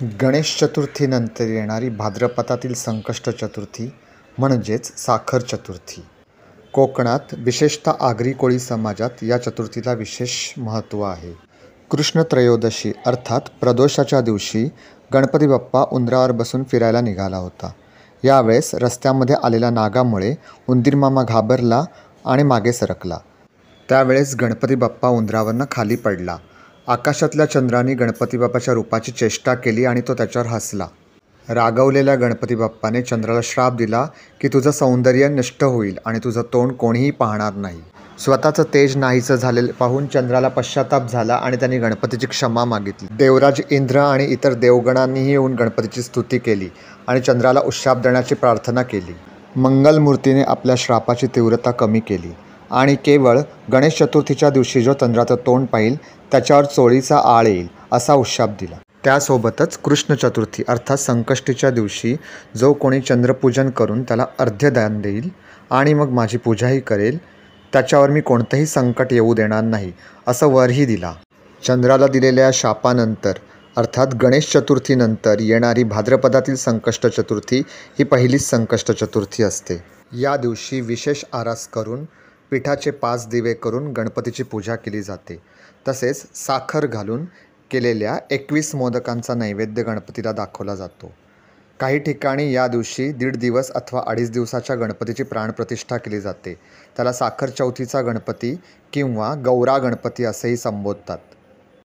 गणेश चतुर्थीनंतर येणारी भाद्रपदातील संकष्ट चतुर्थी म्हणजेच साखर चतुर्थी. कोकणात विशेषतः आगरी कोळी समाजात या चतुर्थीला विशेष महत्त्व आहे. कृष्ण त्रयोदशी अर्थात प्रदोषाच्या दिवशी गणपती बाप्पा उंदरावर बसून फिरायला निघाला होता. यावेळेस रस्त्यामध्ये आलेल्या नागामुळे उंदीरमामा घाबरला आणि मागे सरकला. त्यावेळेस गणपती बाप्पा उंदरावरनं खाली पडला. आकाशातल्या चंद्राने गणपती बाप्पाच्या रूपाची चेष्टा केली आणि तो त्याच्यावर हसला. रागवलेल्या गणपती बाप्पाने चंद्राला श्राप दिला की तुझं सौंदर्य नष्ट होईल आणि तुझं तोंड कोणीही पाहणार नाही. स्वतःचं तेज नाहीसं झालेलं पाहून चंद्राला पश्चाताप झाला आणि त्यांनी गणपतीची क्षमा मागितली. देवराज इंद्र आणि इतर देवगणांनीही येऊन गणपतीची स्तुती केली आणि चंद्राला उशाप देण्याची प्रार्थना केली. मंगलमूर्तीने आपल्या श्रापाची तीव्रता कमी केली आणि केवळ गणेश चतुर्थीच्या दिवशी जो चंद्राचं तोंड पाहिल त्याच्यावर चोळीचा आळ येईल असा उशाप दिला. त्यासोबतच कृष्ण चतुर्थी अर्थात संकष्टीच्या दिवशी जो कोणी चंद्रपूजन करून त्याला अर्ध्यदान देईल आणि मग माझी पूजाही करेल त्याच्यावर मी कोणतंही संकट येऊ देणार नाही असं वरही दिला. चंद्राला दिलेल्या शापानंतर अर्थात गणेश चतुर्थीनंतर येणारी भाद्रपदातील संकष्ट चतुर्थी ही पहिलीच संकष्ट चतुर्थी असते. या दिवशी विशेष आरास करून पिठाचे 5 दिवे करून गणपतीची पूजा केली जाते. तसेच साखर घालून केलेल्या 21 मोदकांचा नैवेद्य गणपतीला दाखवला जातो. काही ठिकाणी या दिवशी 1.5 दिवस अथवा 2.5 दिवसाच्या गणपतीची प्राणप्रतिष्ठा केली जाते. त्याला साखर चौथीचा गणपती किंवा गौरा गणपती असेही संबोधतात.